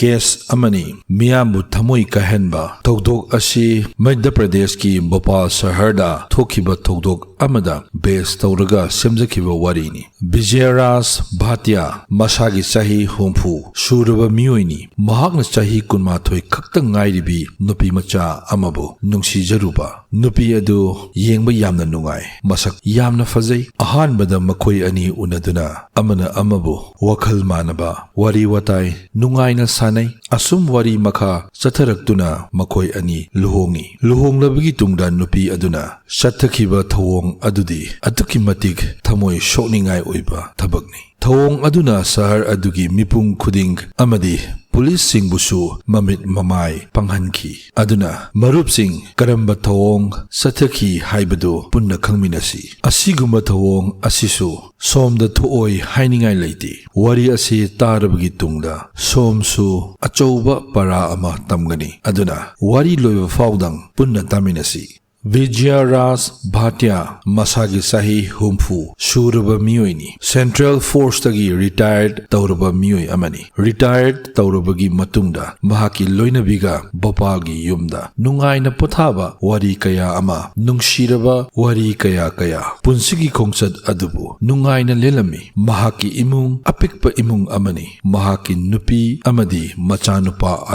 case amani miyamu thamoi kahenba thokdok asi Madhya Pradesh ki Bhopal shaharda thokiba thokdok amada base tawraga semjakhiba warini Vijayaraj Bhatia masagi chahi humpu suraba miyoini mahakna chahi kunmathoi khakta ngairibi nupi macha amabu nungsi jaruba nupi adu yengba yamna nungai masak yamna fazai ahanbada makhoi ani unaduna amana amabu wakhal manaba wari watai nungaina sanai asum wari makha chatharaktuna makhoi ani luhongi luhonglabagi tungda nupi aduna chathakhiba thawong adudi atuki matik thamoi shokningai oiba thabakni thawong aduna sahar adugi mipung khuding amadi police sing busu mamit mamai panghanki aduna marup sing karamba thawong sathaki haibadu punna khangminasi asiguma thawong asisu somda thuoi hainingai leiti wari asi tarabagi tungda somsu achouba para ama tamgani aduna wari loiba faudang punna taminasi Vijayaraj Bhatia masagi sahi humfu suraba miyoini Central Force tagi retired tauraba miyoy amani retired taurabagi matungda mahaki loinabiga Bhopalgi yumda nungaina pothaba wari kaya ama nungshiraba wari kaya punsigi khongsat adubu nungaina lelami mahaki imung apikpa imung amani mahaki nupi amadi machanupa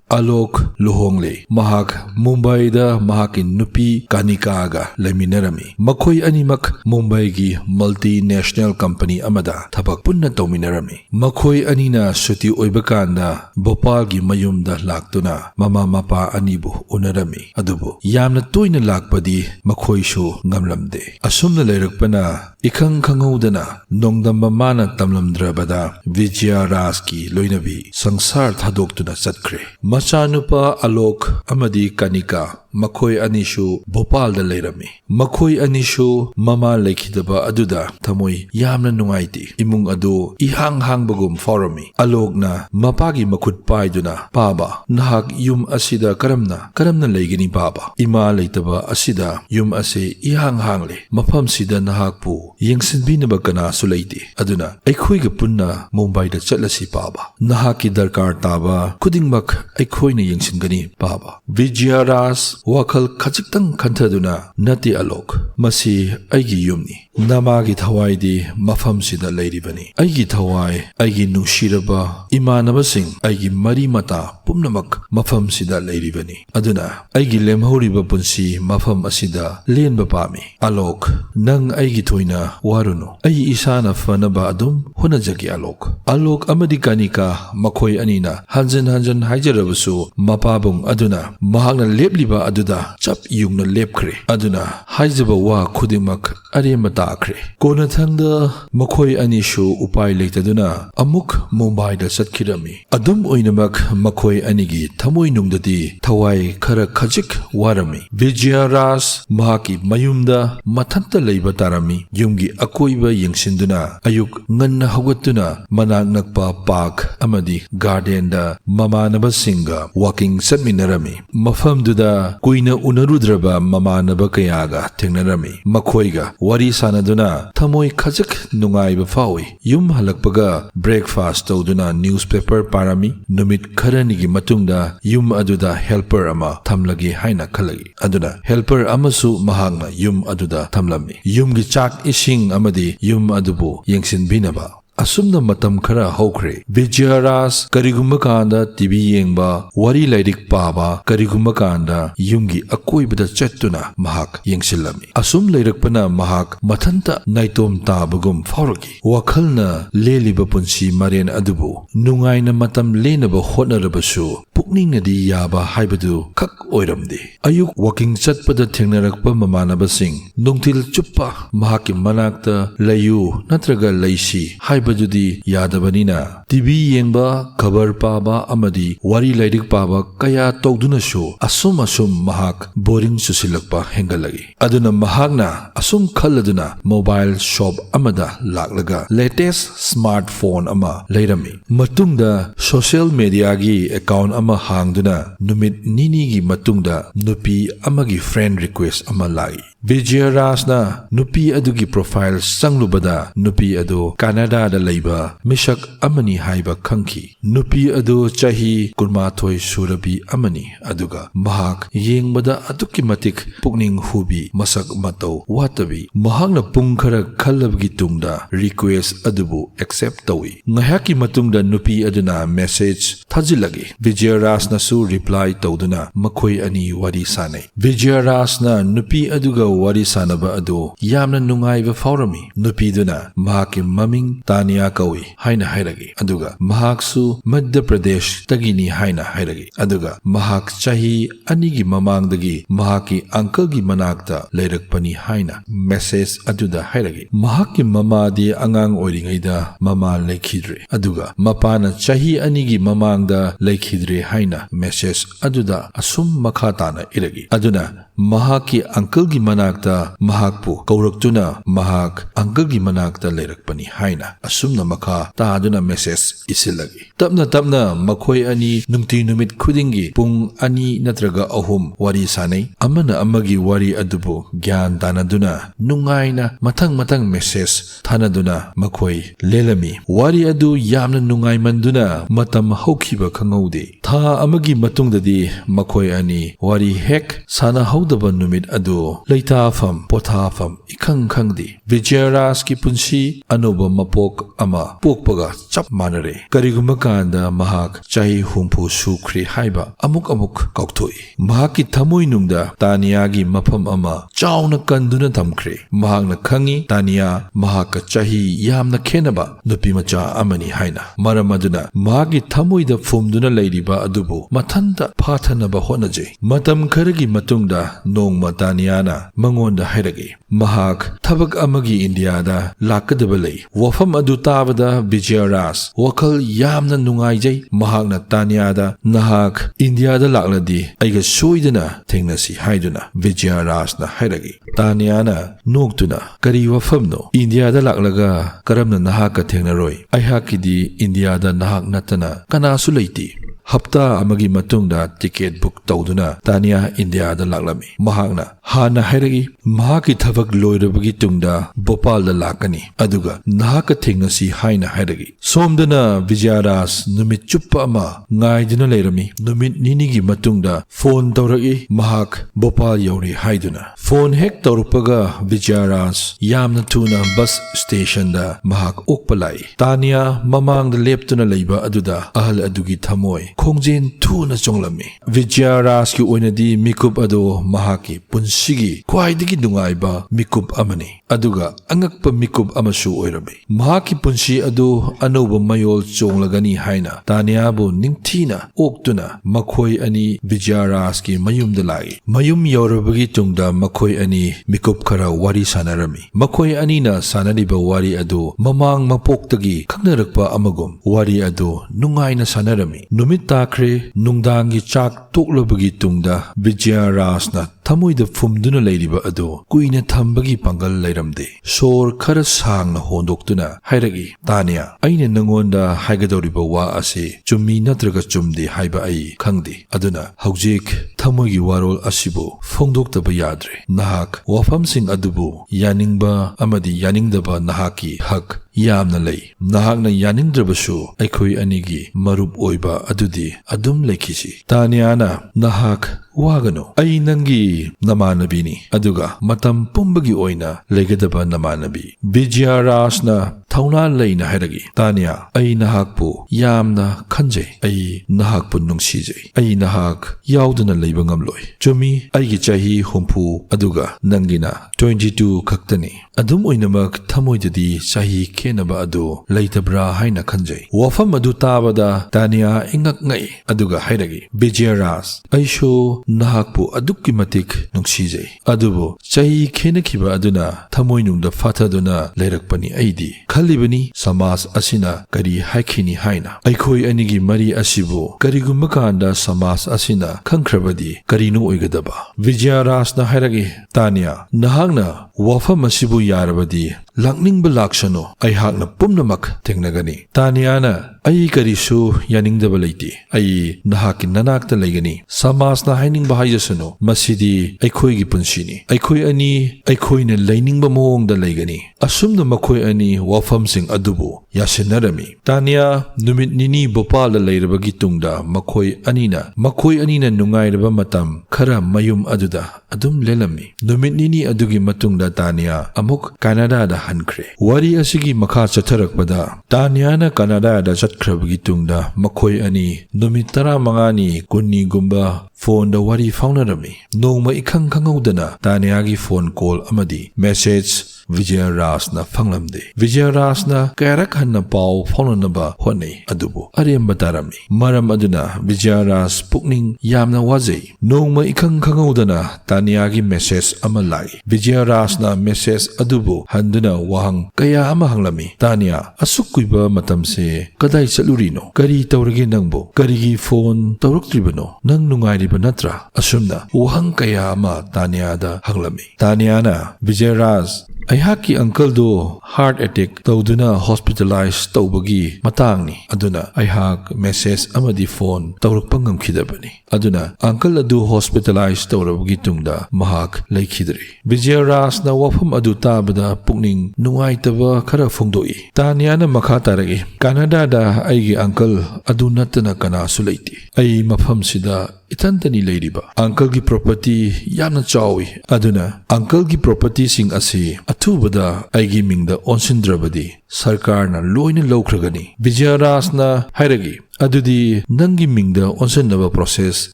Alok luhongle mahak Mumbai da mahaki nupi Kanikaga Leminarami Makhoi animak Mumbai gi multinational company amada thabak punna tawminarami makhoi anina suti oibakanda Bhopal gi mayumda laktuna mama mapa anibu unarami adubu yamna toina lakpadi makhoi su ngamlamde asumna leirakpana ikhang khangudana nongdamba mana tamlamdrabada Vijayaraj ki loinabi sangsar thadoktuna chatkre machanupa Alok amadi Kanika makhoi anishu Bhopal da leirami makhoi anishu mama lekhidaba aduda thamoi yamna nungaiti imung adu ihang hangbagum forami Alokna mapagi makhut paiduna paba nahak yum asida karamna leigini paba ima leitaba asida yum ase ihang hangle mafam sida nahakpu yengsinbinaba kana sulaiti aduna aikhoiga punna Mumbai da chatlasi paba nahaki darkar taba kudingmak aikhoina yengsingani paba Vijayaraj wakhal khajiktang khanthaduna nati Alok masi aigi yumni namagi thawai di mafam sida leiribani aigi thawai aigi nushiraba imanabasing aigi mari mata pumnamak mafam sida leiribani aduna aigi lemhoriba punsi mafam asida lenba pami Alok nang aigi thoina waruno ai isana fanaba adum hunajagi Alok amadi Kanika makhoi anina hanjan haijarabasu mapabung aduna mahakna lepliba aduda chap yungna lepkhre aduna haijaba wa khudimak arema takre Konnathangda makhoi anishu upai leitaduna amuk Mumbai da chatkirami adum oinamak makhoi anigi thamoi nungdadi thawai khara khajik warami Vijayaraj mahaki mayumda mathanta leiba tarami yumgi akoiba yengsinduna ayuk nganna hawatuna manak nakpa park amadi garden da mamanaba singa walking satminarami mafamduda kuina unarudraba mamanaba kayaga thengnarami makhoiga wari sanaduna thamoi khajak nungaiba fawi yum halakpaga breakfast tawduna newspaper parami numit kharanigi matungda yum aduda helper ama thamlagi haina khalagi aduna helper amasu mahangna yum aduda thamlami yumgi chak ising amadi yum adubu yengsinbinaba asumna matam khara hokre Vijayaraj karigumba kanda TV yengba wari lairik paba karigumba kanda yumgi akoibada chattuna mahak yengsilami asum leirakpana mahak mathanta naitom tabagum fauragi wakhalna leliba punsi maren adubu nungaina matam lenaba hotnarabasu pukningnadi yaba haibadu khak oiramde ayuk walking chatpada thengnarakpa mamanabasing nungtil chuppa mahaki manakta layu natraga laisi bajudi yadabanina TV yengba khabar paba amadi wari lairik paba kaya tawduna shu asum mahak boring susilakpa hengalagi aduna mahakna asum khalladuna mobile shop amada laklaga latest smartphone ama leirami matungda social media gi account ama hangduna numit nini gi matungda nupi amagi friend request ama lagi Vijayarajna nupi adugi profile sanglubada nupi adu Canada da leiba misak amani haiba khangki nupi adu chahi kurmathoi Surabi Amani aduga mahak yengbada aduki matik pukning hubi masak matau watabi mahakna pungkhara khalabgi tungda request adubu accept tawi ngahaki matungda nupi aduna message thajilagi Vijayarajna su reply tawduna makhoi ani wari sanai Vijayarajna nupi aduga wari sanaba adu yamna nungaiba faurami nupi duna mahaki maming Tania kawi haina hairagi aduga mahaksu Madhya Pradesh tagini haina hairagi aduga mahak chahi anigi mamangdagi mahaki uncle gi manakta leirakpani haina message aduda hairagi mahaki mamadi angang oiringaida mama leikhidre aduga mapana chahi anigi mamangda leikhidre haina message aduda asum makhatana iragi aduna mahaki uncle gi manakta mahakpu kauraktuna mahak uncle gi manakta leirakpani haina asumna makha taaduna message isilagi tapna makhoi ani nungti numit khudingi pung ani natraga ahum wari sanai amana amagi wari adubu gyan tanaduna nungaina mathang message thanaduna makhoi lelami wari adu yamna nungai manduna matam hokhiba khangaude tha amagi matungdadi makhoi ani wari hek sana haudaba numit adu leitafam pothafam ikhang khangdi Vijayaraj ki punsi anoba mapok ama pokpaga chap manare kariguma kanda mahak chahi humpu sukri haiba amuk kaukthoi mahaki thamoi nungda Tania gi mafam ama chauna kanduna thamkhre mahakna khangi Tania mahaka chahi yamna khenaba nupi macha amani haina maramaduna mahaki thamoi da fumduna leiriba adubu mathanta phathanaba honaje matam kharagi matungda nongma Taniana mangonda hairagi mahak thabak amagi India da lakadaba lei wafam adu tabada Vijayaraj wakal yamna nungaijai mahakna Tania da nahak India da lakladi aiga soidana thengnasi haiduna Vijayaraj na hairagi Taniana noktuna kari wafamno India da laklaga karamna nahaka thengnaroi aihakidi India da nahak natana kanasu leiti hapta amagi matungda ticket book tawduna Tania India da laklami mahakna hana hairagi mahaki thabak loirabagi tungda Bhopal da lakani aduga nahaka thengnasi haina hairagi somdana Vijayaraj numit chuppa ama ngaiduna leirami numit ninigi matungda phone tawragi mahak Bhopal yauri haiduna phone hek tawrupaga Vijayaraj yamna thuna bus station da mahak okpalai Tania mamang da leptuna leiba aduda ahal adugi thamoi khongjen thuna chonglami Vijayaraj ki oinadi mikup ado mahaki punsigi khwaidagi nungaiba mikup amani aduga angakpa mikup amasu oirami mahaki punsi adu anoba mayol chonglagani haina Tania bu ningthina oktuna makhoi ani Vijayaraj ki mayum dalai mayum yorabagi tungda makhoi ani mikup khara wari sanarami makhoi ani na sanariba wari adu mamang mapoktagi khangnarakpa amagum wari adu nungaina sanarami numit takre nungdangi chak toklabagi tungda Vijayaraj na thamoida fumduna leiriba adu kuina thambagi pangal leiramde sor khara sangna hondoktuna hairagi Tania aina nangonda haigadoriba wa ase chummi natraga chumde haiba ai khangde aduna haujik thamoigi warol asibu phongdoktaba yadre nahak wafamsing adubu yaningba amadi yaningdaba nahaki hak yamna lei nahakna yaningdrabasu aikhoi anigi marup oiba adudi adum lekhisi Taniana nahak wagano ai nangi namanabini aduga matam pumbagi oina legadaba namanabi Vijayaraj na thauna leina hairagi Tania ai nahakpu yamna khanje ai nahakpu nungsijai ai nahak yauduna leiba ngamloi chumi aigi chahi humpu aduga nangina 22 khaktani adum oinamak thamoidadi chahi khenaba adu leitabra haina khanjai wafam adu tabada Tania ingak ngai aduga hairagi Vijayaraj aisho nahakpu adukki matik nungsijai adubu chahi khenakhiba aduna thamoinungda fathaduna leirakpani aidi khalibani samas asina kari haikhini haina aikhoi anigi mari asibu karigumba kanda samas asina khangkhrabadi karinu oigadaba Vijayaraj na hairagi Tania nahakna wafam asibu yarabadi lakningba lakshano aihakna pumnamak thengnagani Taniana ai karisu yaningdaba leiti ai nahaki nanakta leigani samasna hainingba haijasanu masidi aikhoigi punsini aikhoi ani aikhoina leiningba moongda leigani asumna makhoi ani wafamsing adubu yasinarami tania numit nini bopala leirabagi tungda makhoi anina nungairaba matam khara mayum aduda adum lelami numit nini adugi matungda tania amuk Canada da hankre wari asigi makha chatharakpada tania na Canada da chatkrabagi tungda makhoi ani numit 15 kunni gumba phone da wari faunarami nongma ikhang khangudana tania gi phone call amadi message Vijay Rasna Fanglamde Vijay Rasna Karak Hanna Pau Faunanaba Hone Adubu Ariam Batarami Maram Aduna Vijay Ras Pukning Yamna Waze Nongma Ikang Kangaudana Taniagi message Amalai Vijay Rasna message Adubu Handuna Wahang Kaya Amahanglami Tania Asukuiba Matamse Kadai Salurino Kari Tauragi Nangbo Karigi phone Tauruktribano Nang Nungairi Banatra Asumna Wahang Kaya Ama Tania da Hanglami Taniana Vijay Ras Ayhaki uncle do heart attack tawduna hospitalized tawbagi matangni aduna ayhak message amadi phone tawrukpa ngamkhidabani aduna uncle adu hospitalized tawrabagi tungda mahak leikhidri Vijay Ras na wafam adu tabada pukning nungaitaba khara phongdoi taniana makha taragi Canada da aigi uncle adu natana kana sulaiti ai mafam sida itantani leiriba uncle gi property yamna chawi aduna uncle gi property sing ase athubada aigi mingda onsindrabadi sarkar na loina lawkragani Vijay Ras na hairagi adudi nangi mingda onsenaba process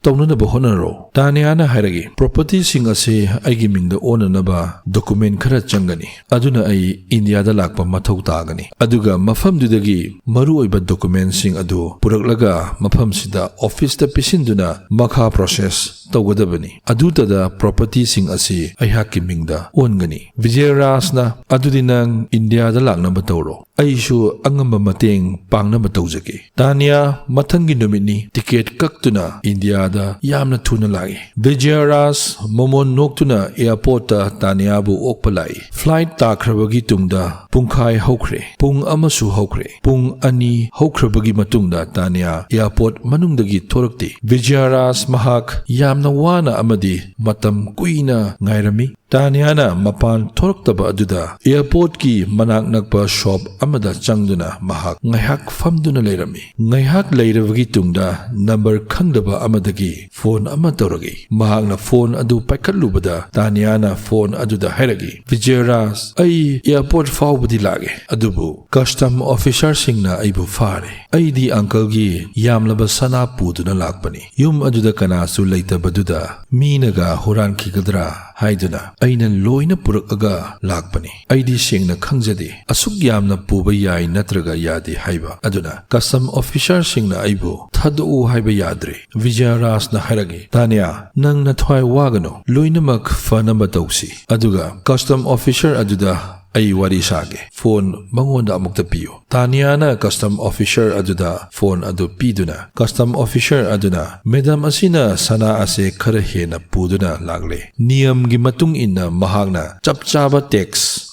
tawnanaba honaro taniana hairagi property sing ase aigi mingda onanaba document khara changani aduna ai India da lakpa mathau tagani aduga mafam dudagi maru oiba document sing adu puraklaga mafam sida office ta pisinduna makha process tawgadabani adutada property sing ase aihaki mingda ongani Vijay Ras na adudi nang India da laknaba tawro aishu angamba mateng pangnaba tawjake tania mathangi numini ticket kaktuna India da yamna thuna lagi Vijay Ras momon noktuna airport ta taniabu okpalai flight takhrabagi tungda pungkhai hokre pung amasu hokre pung ani hokhrabagi matungda tania airport manungdagi thorakti Vijay Ras mahak yamna wana amadi matam kuina ngairami taniana mapan thoraktaba aduda airport ki manak nakpa shop amada changduna mahak ngaihak famduna leirami ngaihak leirabagi tungda number khangdaba amadagi phone ama tawragi mahakna phone adu paikhatlubada taniana phone aduda hairagi Vijay Ras ai airport faubadi lage adubu custom officer singna aibu fare aidi uncle gi yamlaba sana puduna lakpani yum aduda kana su leitabaduda minaga huran khigadra haiduna aina loina purakaga lakpani aidi sengna khangjade asuk yamna puba yai natraga yade haiba aduna custom officer singna aibu thadu haiba yadre Vijay Ras na haragi tania nang na thwai wagano loina mak fanamba tausi aduga custom officer aduda ai wari sage phone mangonda amukta piyo taniana custom officer aduda phone adu piduna custom officer aduna madam asina sana ase khara hena puduna lagle niyam gi matung inna mahakna chapchaba tax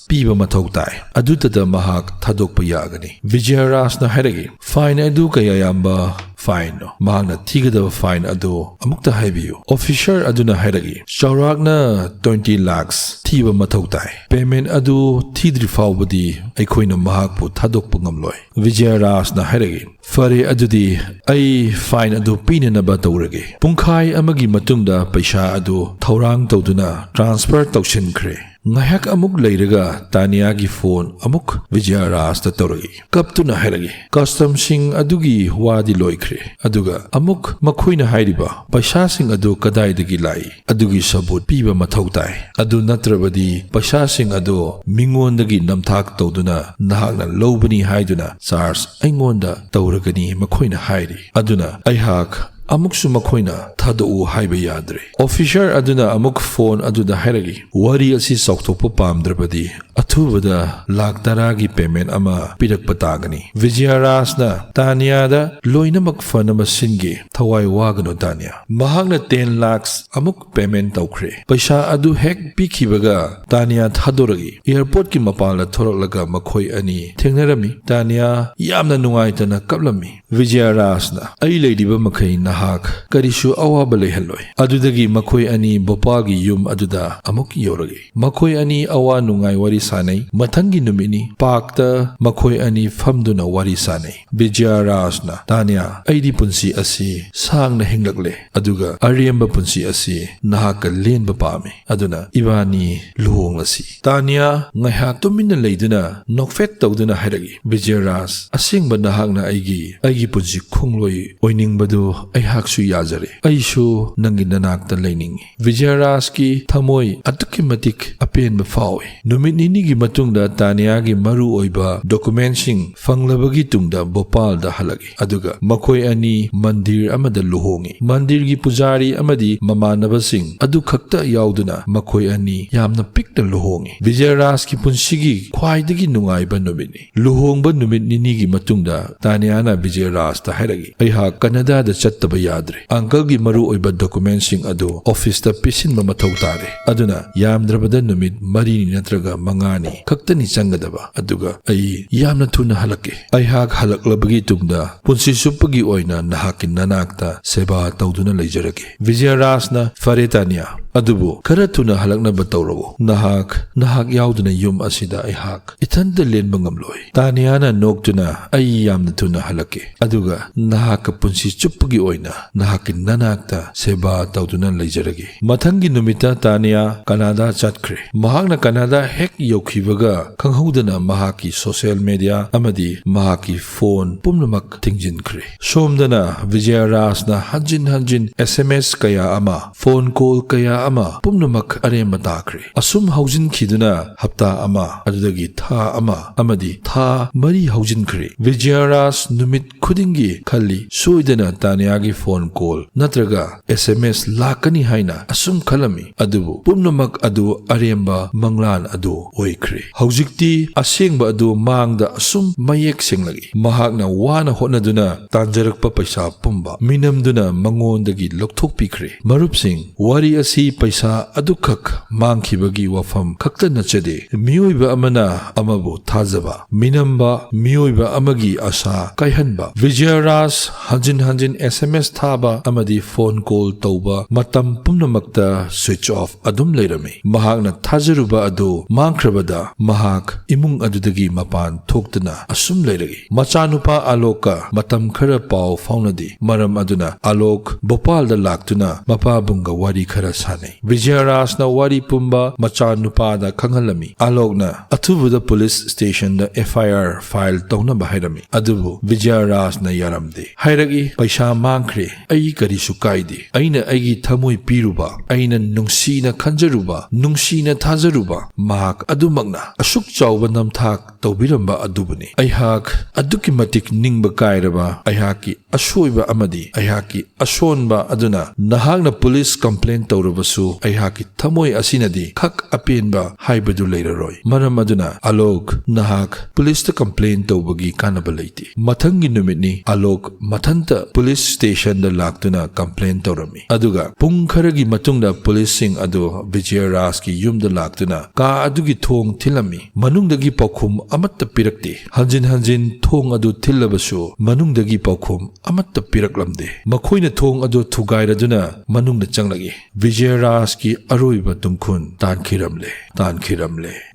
piba mathau tai adutada mahak thadokpa yagani Vijay Ras na hairagi fine adu kaya yamba fine no mahakna thigadaba fine adu amukta haibiyu officer aduna hairagi chaurakna 20 lakhs thiba mathau tai payment adu thidri faubadi aikhoina mahakpu thadokpa ngamloi Vijay Ras na hairagi fare adudi ai fine adu pinanaba tawrage pungkhai amagi matungda paisa adu thaurang tawduna transfer tawsinkhre ngayak amuk leiraga taniagi phone amuk Vijay Ras ta tawragi kaptuna hairagi custom sing adugi wadi loikhre aduga amuk makhoina hairiba paisa sing adu kadai dagi lai adugi sabut piba mathau tai adu natrabadi paisa sing adu mingondagi namthak tawduna nahakna lobani haiduna charge aingonda tawragani makhoina hairi aduna aihak amuksu makoina thadu haiba yadre officer aduna amuk phone aduda hairagi wari asi saukthokpa pamdrabadi athubada lakh taragi payment ama pirak patagani Vijayaraj na Tanya da loinamak fanama singe thawai wagano Tanya mahagna 10 lakhs amuk payment tawkhre paisa adu hek pikhibaga Tanya thadoragi airport ki mapala thorolaga makhoi ani thengnarami Tanya yamna nungaitana kaplami Vijayaraj na ai leidiba makhai nahak karishu awaba lehaloi adudagi makhoi ani bopagi yum aduda amuk yoragi makhoi ani awa nungai wari sanai mathangi numini pakta makhoi ani famduna wari sanai Vijayaraj na Tanya aidi punsi asi sangna hinglakle aduga ariamba punsi asi nahaka lenba pami aduna ibani luhonglasi Tanya ngaiha tumina leiduna nokfet tawduna hairagi Vijayaraj asingba nahakna aigi punsi khungloi oiningbadu aihaksu yazare aishu nangi nanakta leiningi Vijayaraj ki thamoi atukki matik apenba fawi numit nini gi matungda Tanya gi maru oiba documentsing fanglabagi tungda Bhopal da halagi aduga makhoi ani mandir amada luhongi mandir gi pujari amadi mamanabasing adu khakta yauduna makhoi ani yamna pikta luhongi Vijayaraj ki punsigi khwaidagi nungaiba numini luhongba numit nini gi matungda Tanya na Vijayaraj ta hairagi aiha Canada da chattaba yadre uncle gi maru oiba documentsing adu office ta pisinba mathau tare aduna yamdrabada numit marini natraga mangani khaktani changadaba aduga ai yamna thuna halake aihak halaklabagi tungda punsi suppagi oina nahakin nanakta seba tawduna leijarage Vijayaraj na fare Tanya adubu khara thuna halakna batawrabo nahak yauduna yum asida aihak ithanda lenba ngamloi Tanya na noktuna ai yamna thuna halake aduga nahak punsi chuppagi oina nahakin nanakta seba tawduna leijarage mathangi numita Tanya Canada chatkre mahakna Canada hek yokhibaga khanghaudana mahaki social media amadi mahaki phone pumnamak thingjinkre somdana Vijayaraj na hanjin SMS kaya ama phone call kaya ama pumnamak aremba takre asum haujin khiduna hapta ama adudagi tha ama amadi tha mari haujin khre Vijayaraj numit khudingi khali soidana Tanya gi phone call natraga SMS lakani haina asum khalami adubu pumnamak adu aremba manglan adu oikhre haujikti asengba adu mangda asum mayek senglagi mahakna wana honaduna tanjarakpa paisa pumba minamduna mangondagi lokthokpikre marupsing wari asi paisa adukhak mangkhibagi wafam khakta nachade miyoiba amana amabu thajaba minamba miyoiba amagi asa kaihanba Vijayaraj hanjin SMS thaba amadi phone call tauba matam pumnamakta switch off adum leirami mahakna thajaruba adu mangkhrabada mahak imung adudagi mapan thoktuna asum leiragi machanupa Aloka matam khara pau faunadi maram aduna Alok Bhopal da laktuna mapabunga wari khara sanai Vijayaraj na wari pumba machanupa da khanghalami Alok na athubuda police station da FIR file tawna bahairami adubu Vijayaraj na yaramde hairagi paisa mangkhre ai kari sukaide aina aigi thamoi piruba aina nungsina khanjaruba nungsina thajaruba mahak adumakna asuk chawba namthak tawbiramba adubuni aihak aduki matik ningba kairaba aihaki asoiba amadi aihaki asonba aduna nahakna police complaint tawrabasu aihaki thamoi asinadi khak apenba haibadu leiraroi maram aduna Alok nahak police ta complaint tawbagi kanaba leiti mathangi numitni Alok mathanta police station da laktuna complaint tawrami aduga pung kharagi matungda police sing adu Vijayaraj ki yumda laktuna ka adugi thong thilami manungdagi pakhum amatta pirakti hanjin thong adu thillabasu manungdagi pakhum amatta piraklamde makhoina thong adu thugairaduna manungda changlagi Vijayaraj ki aroiba tumkhun tankhiramle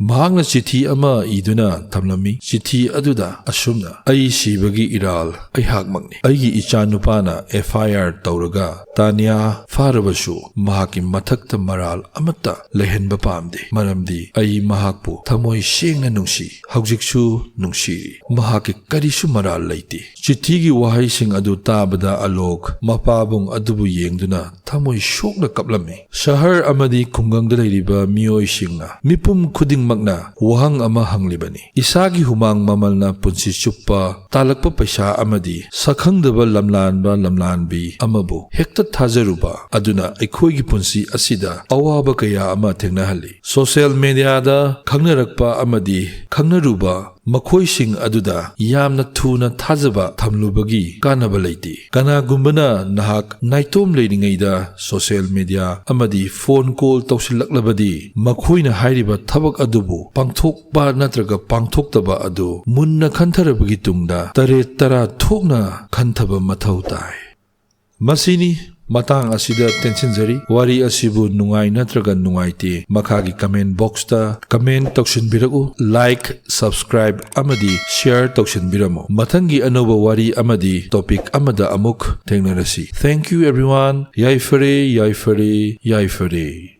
mahangna chithi ama iduna thamlami chithi aduda asumna ai sibagi iral ai hakmakni aigi ichanupana FIR tawraga Tanya farabasu mahaki mathakta maral amatta lehenba pamde maramdi ai mahakpu thamoi sengna nungsi haujiksu nungsiri mahaki karisu maral leiti chithi gi wahai sing adu tabada Alok mapabung adubu yengduna thamoi shokna kaplami. Shahar amadi khungangda leiriba miyoisingna mipum khudingmakna wahang ama hanglibani. Isagi humang mamalna punsi chuppa talakpa paisa amadi sakhangdaba lamlanbi amabu hekta thajaruba aduna aikhoigi punsi asida awaba kaya ama thengnahali. Social media da khangnarakpa amadi khangnaruba Makhoising aduda yamna thuna thajaba thamlubagi kanaba leiti. Kanagumbana nahak naitom leiringaida social media amadi phone call tawsilaklabadi makhoina hairiba thabak adubu pangthokpa natraga pangthoktaba adu munna khantarabagi tungda tare tara thokna khanthaba mathau tai. Masini matang asida tension jari wari asibu nungai natraga nungaite makhagi comment box ta comment tawshin biraku like subscribe amadi share tawshin biramo mathangi anoba wari amadi topic amada amuk thengnarasi. Thank you everyone. Yai fare.